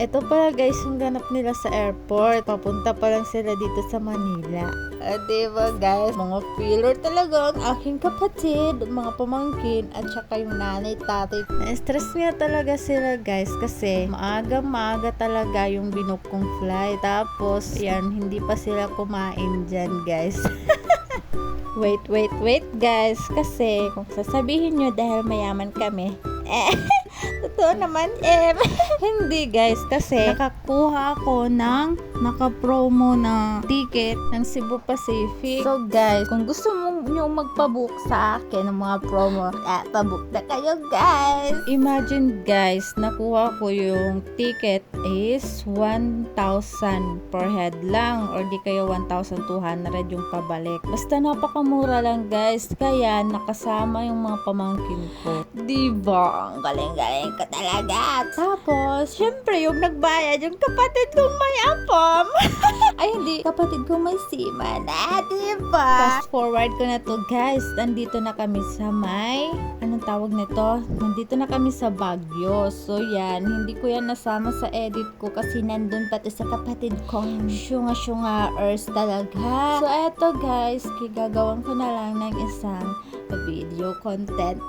Ito pala guys, yung ganap nila sa airport. Papunta pa lang sila dito sa Manila. Diba guys, mga filler talaga ang aking kapatid, mga pamangkin, at saka yung nanay, tatay. Na-stress nga talaga sila guys kasi maaga talaga yung binook kong flight. Tapos, yan, hindi pa sila kumain dyan guys. Wait guys, kasi kung sasabihin nyo dahil mayaman kami, totoo naman, hindi guys, kasi nakakuha ako ng naka-promo na ticket ng Cebu Pacific. So guys, kung gusto nyo magpabook sa akin ng mga promo, pabook na kayo guys. Imagine guys, nakuha ko yung ticket is 1,000 per head lang, or di kaya 1,200 yung pabalik. Basta napakamura lang guys, kaya nakasama yung mga pamangkin ko. Diba? Ang galing-galing ko talaga. Tapos, syempre yung nagbayad, yung kapatid kong may apam. Ay hindi, kapatid ko may seaman. Diba? Fast forward ko na to guys. Nandito na kami sa anong tawag nito? Nandito na kami sa Baguio. So yan, hindi ko yan nasama sa edit ko kasi nandun pati sa kapatid kong syunga-syunga-ers talaga. So eto guys, gagawin ko na lang ng isang video content.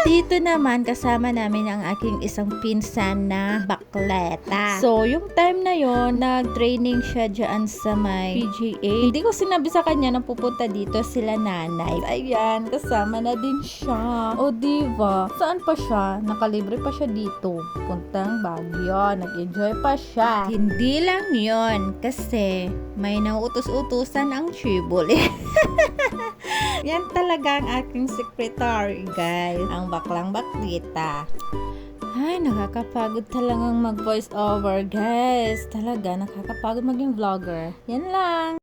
Dito naman, kasama namin ang aking isang pinsan na bakleta. So, yung time na yon, nag-training siya dyan sa may PGA. Hindi ko sinabi sa kanya na pupunta dito sila nanay. Ayan, kasama na din siya. O, diba? Saan pa siya? Nakalibre pa siya dito. Puntang Baguio. Nag-enjoy pa siya. Hindi lang yon, kasi may nauutos-utusan ang tribble. Yan talaga ang aking secretary, guys. Ang baklang baklita. Ay, nakakapagod talagang mag-voice over, guys. Talaga, nakakapagod maging vlogger. Yan lang.